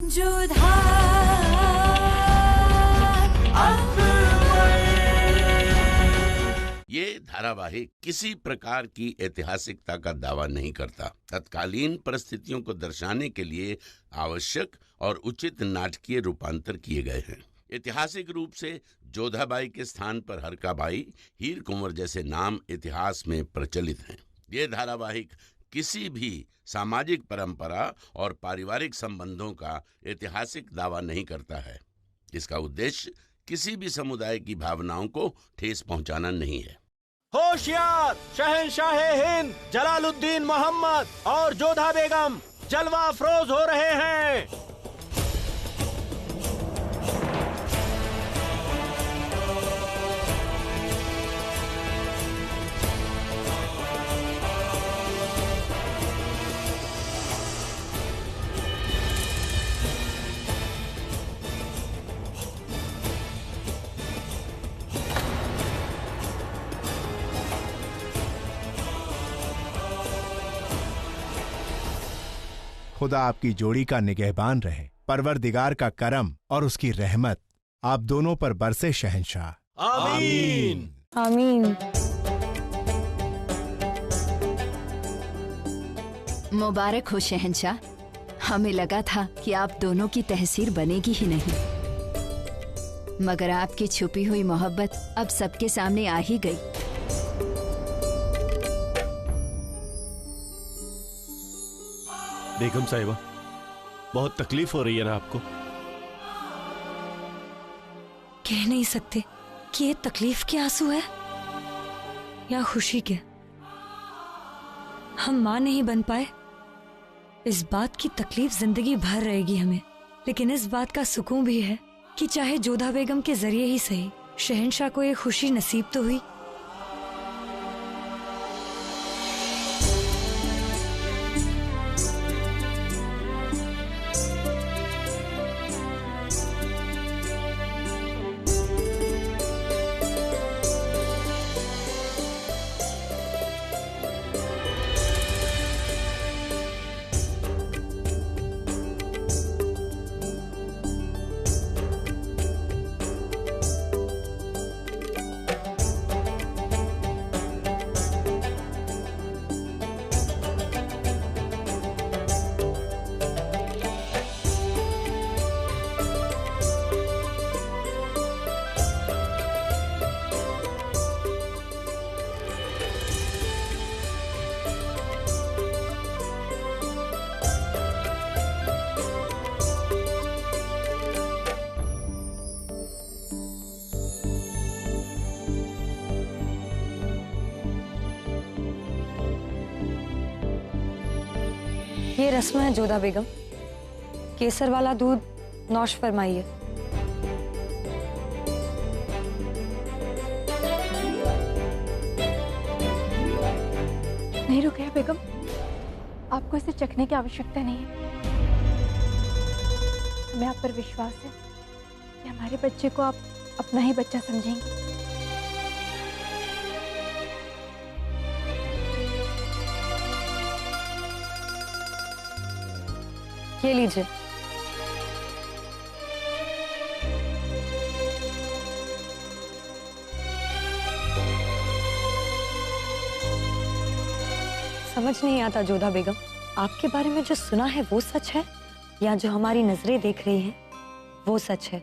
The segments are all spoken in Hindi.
जोधा ये धारावाहिक किसी प्रकार की ऐतिहासिकता का दावा नहीं करता। तत्कालीन परिस्थितियों को दर्शाने के लिए आवश्यक और उचित नाटकीय रूपांतर किए गए हैं। ऐतिहासिक रूप से जोधाबाई के स्थान पर हरकाबाई, हीर कुंवर जैसे नाम इतिहास में प्रचलित हैं। ये धारावाहिक किसी भी सामाजिक परंपरा और पारिवारिक संबंधों का ऐतिहासिक दावा नहीं करता है। इसका उद्देश्य किसी भी समुदाय की भावनाओं को ठेस पहुंचाना नहीं है। होशियार शहंशाहे हिंद जलालुद्दीन मोहम्मद और जोधा बेगम जलवा अफरोज हो रहे हैं। खुदा आपकी जोड़ी का निगहबान रहे। परवरदिगार का करम और उसकी रहमत आप दोनों पर बरसे शहंशाह। आमीन आमीन। मुबारक हो शहंशाह। हमें लगा था कि आप दोनों की तहसीर बनेगी ही नहीं, मगर आपकी छुपी हुई मोहब्बत अब सबके सामने आ ही गई। बेगम साहिबा, बहुत तकलीफ हो रही है ना आपको? कह नहीं सकते कि ये तकलीफ के आंसू है या खुशी के। हम मां नहीं बन पाए, इस बात की तकलीफ जिंदगी भर रहेगी हमें, लेकिन इस बात का सुकून भी है कि चाहे जोधा बेगम के जरिए ही सही, शहंशाह को ये खुशी नसीब तो हुई। ये रस्म है जोधा बेगम, केसर वाला दूध नौश फरमाइए। नहीं रुकैया बेगम, आपको इसे चखने की आवश्यकता नहीं है। हमें आप पर विश्वास है कि हमारे बच्चे को आप अपना ही बच्चा समझेंगी। ये लीजिए। समझ नहीं आता जोधा बेगम, आपके बारे में जो सुना है वो सच है या जो हमारी नजरें देख रही हैं वो सच है?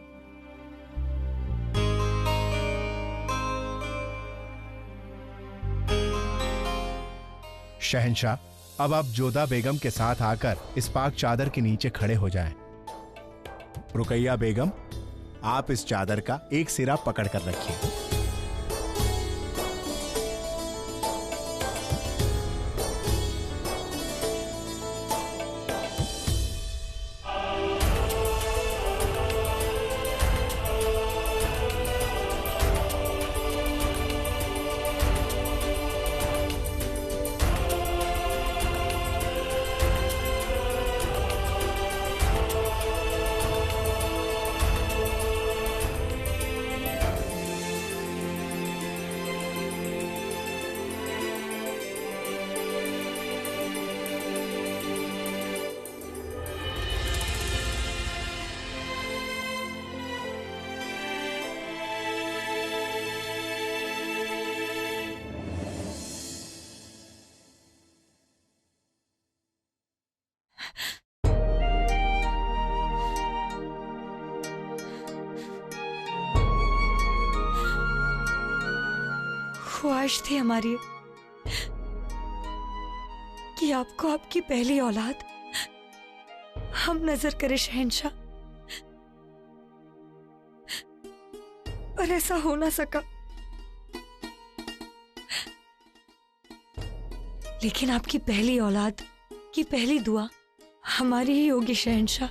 शहंशाह, अब आप जोधा बेगम के साथ आकर इस पाक चादर के नीचे खड़े हो जाएं। रुकैया बेगम, आप इस चादर का एक सिरा पकड़ कर रखिए। ख्वाहिश थी हमारी कि आपको आपकी पहली औलाद हम नजर करे शहंशाह, पर ऐसा हो ना सका। लेकिन आपकी पहली औलाद की पहली दुआ हमारी ही होगी शहंशाह।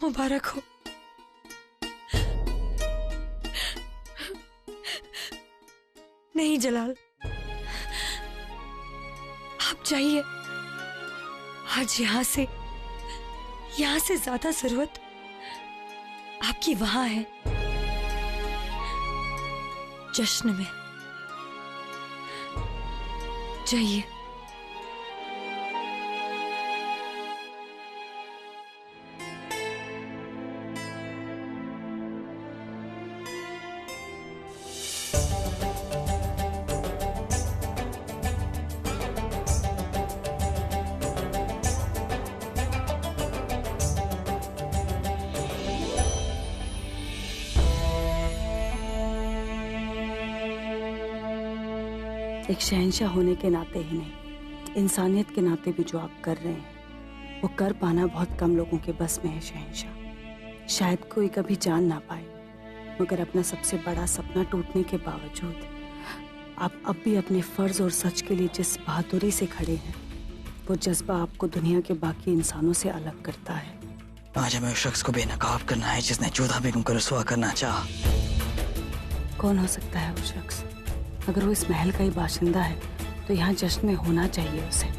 मुबारक हो। नहीं जलाल, आप जाइए। आज यहां से ज्यादा जरूरत आपकी वहां है, जश्न में। जाइए। एक शहंशाह होने के नाते ही नहीं, इंसानियत के नाते भी जो आप कर रहे हैं वो कर पाना बहुत कम लोगों के बस में है शहंशाह। शायद कोई कभी जान ना पाए, मगर अपना सबसे बड़ा सपना टूटने के बावजूद आप अब भी अपने फर्ज और सच के लिए जिस बहादुरी से खड़े हैं, वो जज्बा आपको दुनिया के बाकी इंसानों से अलग करता है। आज हमें उस शख्स को बेनकाब करना है जिसने जोधा बेगम को रसवा करना चाहा। कौन हो सकता है वो शख्स? अगर वो इस महल का ही बाशिंदा है तो यहाँ जश्न में होना चाहिए उसे।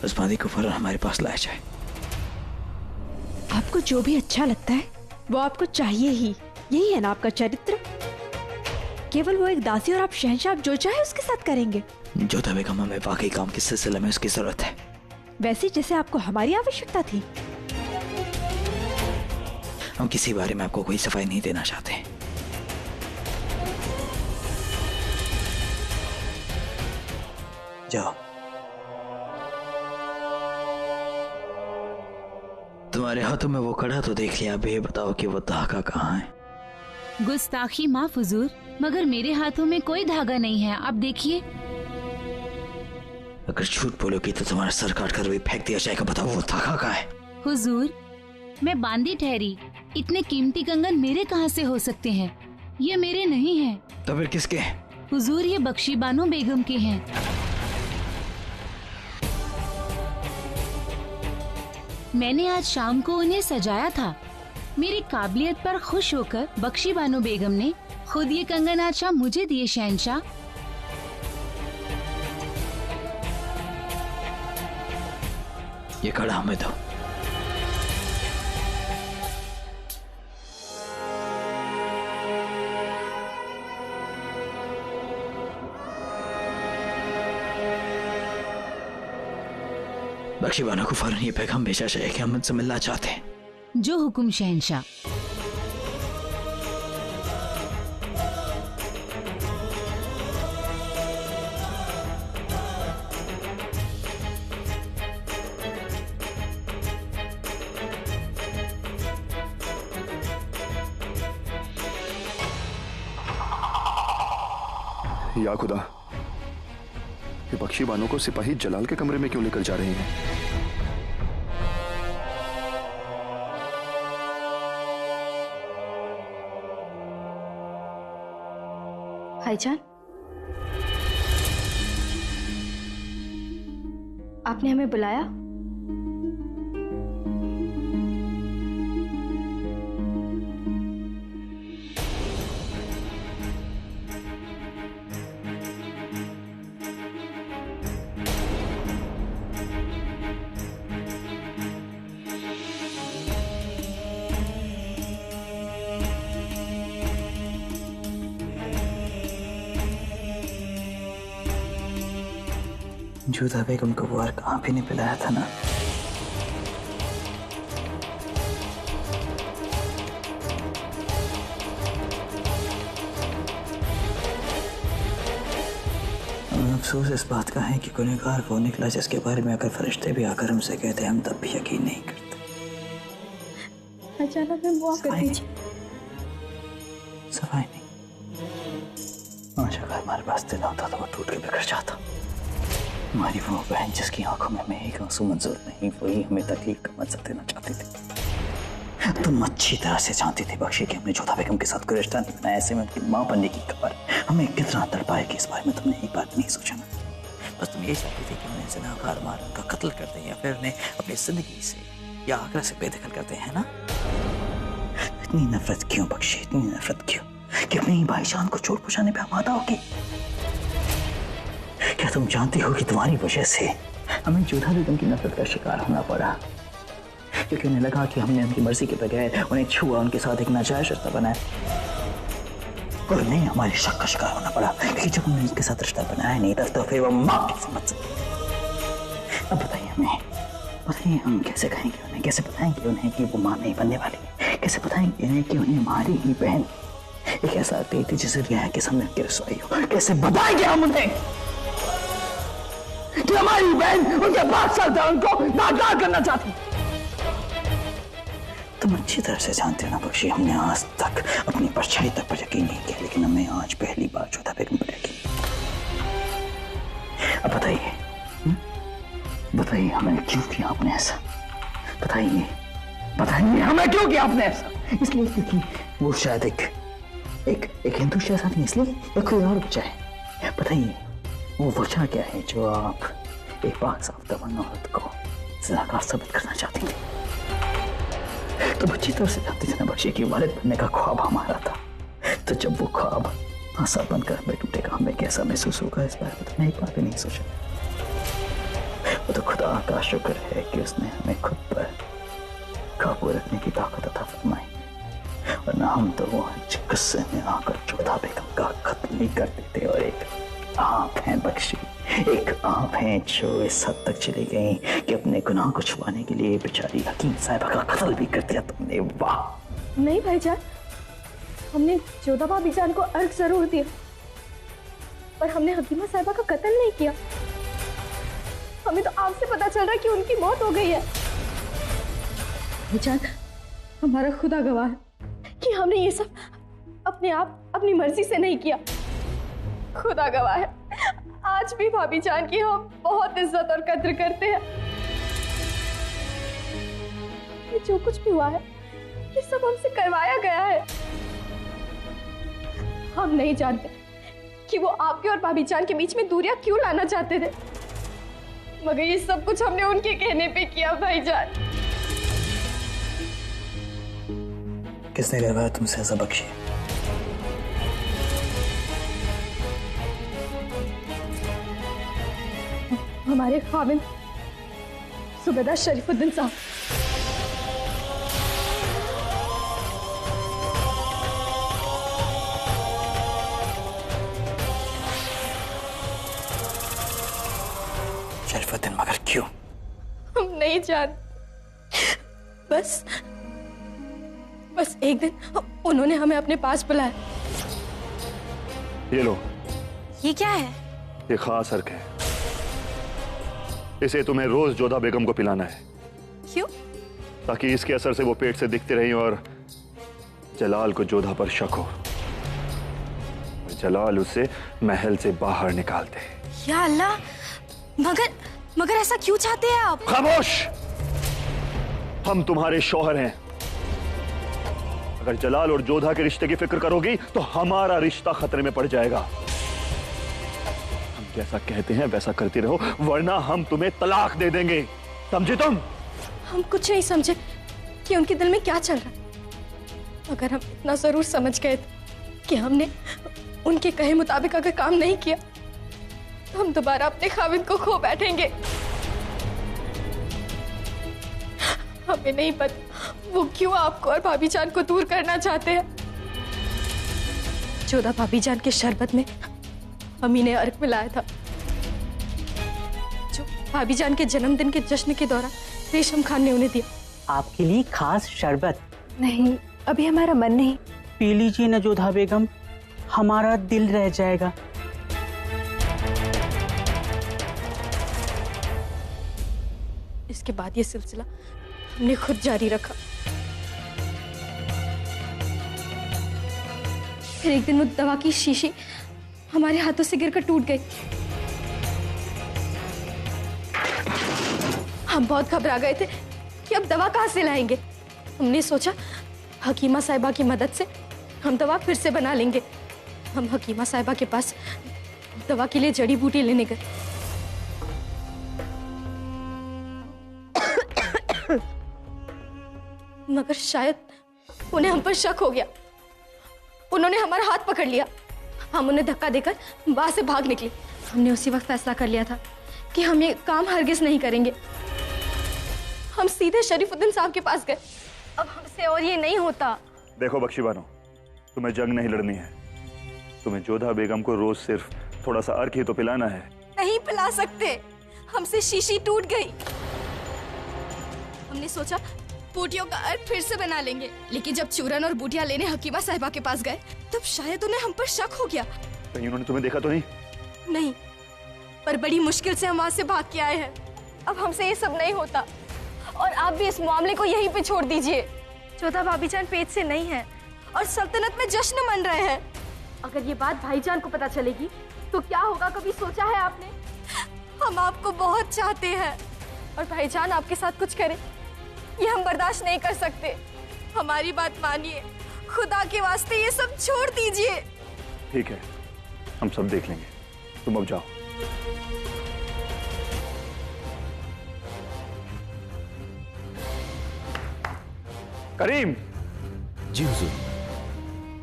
उस बांदी को फौरन हमारे पास लाया जाए। आपको जो भी अच्छा लगता है वो आपको चाहिए ही, यही है ना आपका चरित्र? केवल वो एक दासी और आप शहंशाह, आप जो चाहे उसके साथ करेंगे। जोधा बेगम हमें बाकी काम के सिलसिले में उसकी जरूरत है, वैसे जैसे आपको हमारी आवश्यकता थी। हम किसी बारे में आपको कोई सफाई नहीं देना चाहते। जाओ। तुम्हारे हाथों में वो कड़ा तो देख लिया, अब ये बताओ कि वो धागा कहाँ है? गुस्ताखी माफ हुजूर, मगर मेरे हाथों में कोई धागा नहीं है, आप देखिए। अगर झूठ बोलोगी तो तुम्हारा सर काट कर भी फेंक दिया जाएगा। बताओ वो धागा कहाँ है? हुजूर, मैं बांदी ठहरी, इतने कीमती कंगन मेरे कहाँ से हो सकते हैं? ये मेरे नहीं हैं। तो फिर किसके? हुजूर, ये बख्शी बानो बेगम के हैं। मैंने आज शाम को उन्हें सजाया था। मेरी काबिलियत पर खुश होकर बख्शी बानो बेगम ने खुद ये कंगन आज शाम मुझे दिए शहंशाह। ये कड़ा हमें दो। बख्शी बानो को फौरन ये पैगाम भेजा जाए कि हम उनसे मिलना चाहते हैं। जो हुक्म शहंशाह। या खुदा, ये बख्शी बानो को सिपाही जलाल के कमरे में क्यों लेकर जा रहे हैं? भाईजान, आपने हमें बुलाया? जोधा बेगम को वो अर्क आप ही ने पिलाया था ना? अफसोस इस बात का है कि गुनहगार वो निकला जिसके बारे में अगर फरिश्ते भी आकर हमसे कहते हम तब भी यकीन नहीं करते। अचानक में मुआफ कर दीजिए। सफाई नहीं, आज अगर हमारे पास दिल होता तो वो टूट के बिखर जाता। हमारी वो बहन जिसकी आंखों में हमें एक आंसू मंजूर नहीं, वही हमें तकलीफ का मंजर देना चाहती थी। तुम अच्छी तरह से जानती थी बख्शी कि हमने जोधा बेगम के साथ कोई रिश्ता नहीं बनाया। ऐसे में उनकी माँ बनने की खबर हमें कितना तड़पाएगी, इस बारे में तुमने एक बात नहीं सोचा ना? बस तुम ये चाहती थी कि उन्हें ज़िनाकार मार उनका कत्ल कर दें या फिर उन्हें अपनी जिंदगी से या आखिरत से बेदखल करते हैं ना? इतनी नफरत क्यों बख्शी, इतनी नफरत क्यों कि अपने ही भाईजान को चोट पहुंचाने पे आमादा होगी? क्या तुम जानती हो कि तुम्हारी वजह से हमें जोधा बेगम की नफरत का शिकार होना पड़ा, क्योंकि उन्हें लगा कि हमने उनकी मर्जी के बगैर उन्हें छुआ, उनके साथ एक नाजायज रिश्ता बनाया। और नहीं, हमारी शक का शिकार होना पड़ा क्योंकि जब हमने उनके साथ रिश्ता बनाया नहीं था तो फिर वो माँ की समझ सकती। अब बताइए हमें, बताइए हम कैसे कहेंगे उन्हें, कैसे बताएंगे उन्हें कि वो माँ नहीं बनने वाली, कैसे बताएंगे उन्हें कि उन्हें हमारी ही बहन एक ऐसा देती जिसे रिया के सामने उनकी रसोई हो? कैसे बताएंगे हम उन्हें कि हमारी बहन उनके पास चलता उनको नादार करना चाहती? तुम अच्छी तरह से जानते हो ना बख्शी, हमने आज तक अपनी परछाई तक पर यकीन नहीं किया, लेकिन हमें आज पहली बार जोधा बेगम पर यकीन। अब बताइए, बताइए हमें क्यों किया आपने ऐसा? बताइए, बताइए हमें क्यों किया आपने ऐसा? इसलिए क्योंकि वो शायद एक हिंदू शहजादी, इसलिए या कोई और वजह है? बताइए वो वजह क्या है जो आप एक पाक साफ दमन औरत को ज़िनाकार साबित करना चाहती थी? तो अच्छी तरह से जानती थी ना बख्शी कि वालिद बनने का ख्वाब हमारा था, तो जब वो ख्वाब आशा बनकर हमें टूटेगा हमें कैसा महसूस होगा, इस बारे में तो मैं एक बार भी नहीं सोचा। वो तो खुदा का शुक्र है कि उसने हमें खुद पर काबू रखने की ताकत अता फरमाई, वरना हम तो वो गुस्से में आकर जोधा बेगम का कत्ल ही कर देते। और एक आप हैं बख्शी, एक आप हैं जो इस हद तक चली गई कि अपने गुनाह को छुपाने के लिए बेचारी हकीम साहिबा का कत्ल भी कर दिया तुमने। वाह! नहीं भाईजान, हमने जोधा भाभीजान को अर्घ जरूर दिया, पर हमने हकीमा साहिबा का कत्ल नहीं किया। हमें तो आपसे पता चल रहा है कि उनकी मौत हो गई है। भाईजान, हमारा खुदा गवाह है कि हमने ये सब अपने आप अपनी मर्जी से नहीं किया। खुदा गवाह है, आज भी भाभी जान की हम बहुत इज्जत और कद्र करते हैं। ये जो कुछ भी हुआ है ये सब हमसे करवाया गया है। हम नहीं जानते कि वो आपके और भाभी जान के बीच में दूरियां क्यों लाना चाहते थे, मगर ये सब कुछ हमने उनके कहने पे किया। भाईजान, किसने करवाया तुमसे ऐसा बख्शी? हमारे खाविंद सुबेदार शरीफुद्दीन साहब। शरीफुद्दीन, मगर क्यों? हम नहीं जानते, बस एक दिन उन्होंने हमें अपने पास बुलाया। ये लो। ये क्या है? ये खास अर्क है, इसे तुम्हें रोज जोधा बेगम को पिलाना है। क्यों? ताकि इसके असर से वो पेट से दिखती रही और जलाल को जोधा पर शक हो, जलाल उसे महल से बाहर निकाल दे। या अल्लाह, मगर ऐसा क्यों चाहते हैं आप? खामोश! हम तुम्हारे शौहर हैं। अगर जलाल और जोधा के रिश्ते की फिक्र करोगी तो हमारा रिश्ता खतरे में पड़ जाएगा। हम जैसा कहते हैं वैसा करती रहो, वरना हम तुम्हें तलाक दे देंगे, समझे तुम? हम कुछ नहीं समझे कि उनके दिल में क्या चल रहा है, मगर हम इतना जरूर समझ गए थे कि हमने उनके कहे मुताबिक अगर काम नहीं किया तो हम दोबारा अपने खाविंद को खो बैठेंगे। हमें नहीं पता वो क्यों आपको और भाभी जान को दूर करना चाहते हैं। जोधा भाभी जान के शरबत में अमी ने अर्क मिलाया था भाभी जान के जन्मदिन के जश्न के दौरान रेशम खान ने उन्हें दिया। आपके लिए खास शरबत। नहीं, अभी हमारा मन नहीं। पी लीजिए न जोधा बेगम, हमारा दिल रह जाएगा। इसके बाद ये सिलसिला हमने खुद जारी रखा। फिर एक दिन वो दवा की शीशी हमारे हाथों से गिरकर टूट गई। हम बहुत घबरा गए थे कि अब दवा कहाँ से लाएंगे। हमने सोचा हकीमा साहिबा की मदद से हम दवा फिर से बना लेंगे। हम हकीमा साहिबा के पास दवा के लिए जड़ी बूटी लेने गए। मगर शायद उन्हें हम पर शक हो गया। उन्होंने हमारा हाथ पकड़ लिया। हम उन्हें धक्का देकर वहां से भाग निकले। हमने उसी वक्त फैसला कर लिया था कि हम ये काम हरगिज नहीं करेंगे। हम सीधे शरीफुद्दीन साहब के पास गए। अब हमसे और ये नहीं होता। देखो बख्शी बानो, तुम्हें जंग नहीं लड़नी है। तुम्हें जोधा बेगम को रोज सिर्फ थोड़ा सा अर्क ही तो पिलाना है। नहीं पिला सकते, हमसे शीशी टूट गई। हमने सोचा बूटियों का अर्क फिर से बना लेंगे, लेकिन जब चूरन और बूटियां लेने हकीमा साहिबा के पास गए तब शायद उन्हें हम पर शक हो गया। कहीं उन्होंने तुम्हें देखा तो नहीं? नहीं, पर बड़ी मुश्किल से हम वहां से भाग के आए हैं। अब हमसे ये सब नहीं होता और आप भी इस मामले को यहीं पे छोड़ दीजिए। जोधा भाभीजान पेट से नहीं है और सल्तनत में जश्न मन रहे हैं। अगर ये बात भाईजान को पता चलेगी तो क्या होगा, कभी सोचा है आपने? हम आपको बहुत चाहते हैं और भाईजान आपके साथ कुछ करे ये हम बर्दाश्त नहीं कर सकते। हमारी बात मानिए, खुदा के वास्ते ये सब छोड़ दीजिए। ठीक है, हम सब देख लेंगे, तुम अब जाओ। करीम। जी हुजूर।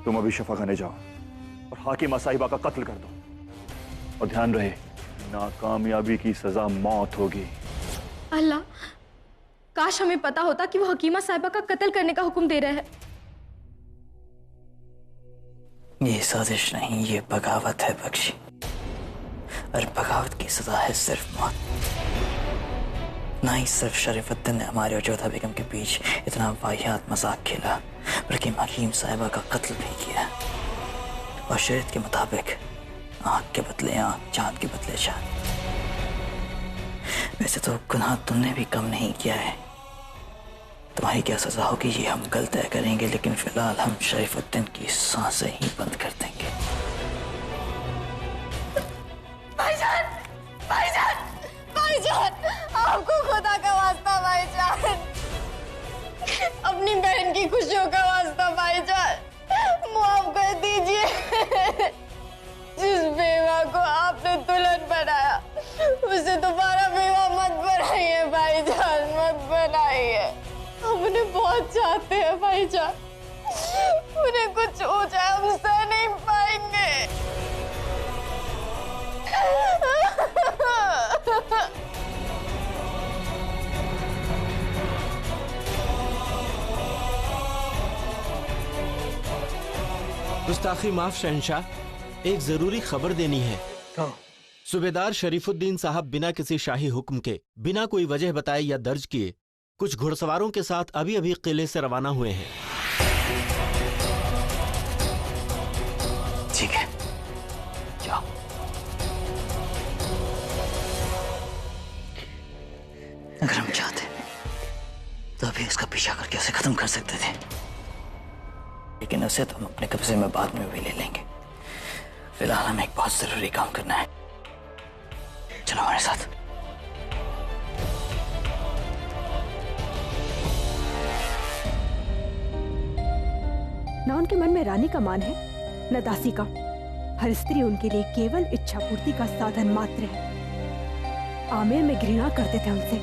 तुम अभी शफा खाने जाओ और हाकिमा साहिबा का कत्ल कर दो, और ध्यान रहे नाकामयाबी की सजा मौत होगी। अल्लाह, काश हमें पता होता कि वो हकीमा साहिबा का कत्ल करने का हुक्म दे रहे हैं। ये साजिश नहीं, ये बगावत है बख्शी, और बगावत की सजा है सिर्फ मौत। ना ही सिर्फ शरीफुद्दीन ने हमारे और जोधा बेगम के बीच इतना वाहियात मजाक खेला, बल्कि हकीम साहिबा का कत्ल भी किया। और शरीयत के मुताबिक आंख के बदले आंख, चांद के बदले चांद। वैसे तो गुनाह तुमने भी कम नहीं किया है। तुम्हारी क्या सजा होगी ये हम कल तय करेंगे, लेकिन फिलहाल हम शरीफुद्दीन की सांसें ही बंद कर देंगे। भाईजान, भाईजान, भाईजान, आपको खुदा का वास्ता भाईजान, अपनी बहन की खुशियों का वास्ता भाईजान, माफ कर दीजिए। जिस बेवा को आपने दुल्हन बनाया उसे दोबारा बेवा मत बनाइए भाईजान, मत बनाइए। हम उन्हें बहुत चाहते हैं भाईजान, उन्हें कुछ हो जाए हम सह नहीं पाएंगे। गुस्ताखी माफ शहंशाह, एक जरूरी खबर देनी है। सूबेदार शरीफुद्दीन साहब बिना किसी शाही हुक्म के, बिना कोई वजह बताए या दर्ज किए, कुछ घुड़सवारों के साथ अभी अभी किले से रवाना हुए हैं। ठीक है, जाओ। अगर हम चाहते तो अभी उसका पीछा करके उसे खत्म कर सकते थे, लेकिन उसे तो हम अपने कब्जे में बाद में भी ले लेंगे। फिलहाल हमें एक बहुत जरूरी काम करना है। चलो हमारे साथ। ना उनके मन में रानी का मान है, न दासी का। हर स्त्री उनके लिए केवल इच्छा पूर्ति का साधन मात्र है। आमिर में घृणा करते थे उनसे,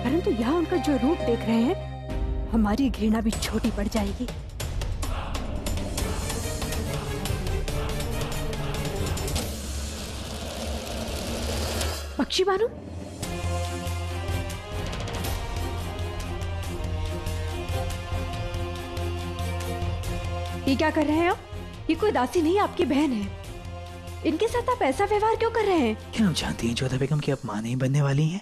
परंतु यहाँ उनका जो रूप देख रहे हैं, हमारी घृणा भी छोटी पड़ जाएगी। बख्शी बानो, ये क्या कर रहे हैं आप? ये कोई दासी नहीं, आपकी बहन है। इनके साथ आप ऐसा व्यवहार क्यों कर रहे हैं? क्या आप जानती हैं जोधा बेगम की अब मां नहीं बनने वाली हैं?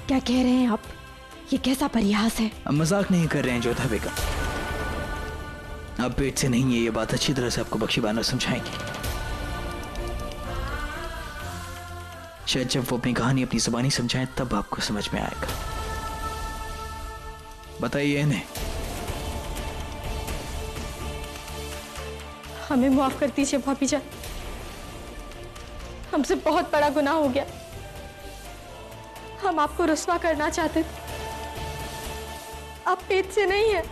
क्या कह रहे हैं आप? ये कैसा परिहास है? अब मजाक नहीं कर रहे हैं जोधा बेगम। अब पेट से नहीं है, ये बात अच्छी तरह से आपको बख्शी बानो समझाएंगे। शायद जब वो अपनी कहानी अपनी जुबानी समझाएं तब आपको समझ में आएगा। बताइए इन्हें। हमें माफ कर दीजिए भाभी जान, हमसे बहुत बड़ा गुनाह हो गया। हम आपको रुस्वा करना चाहते थे, आप पेट से नहीं है।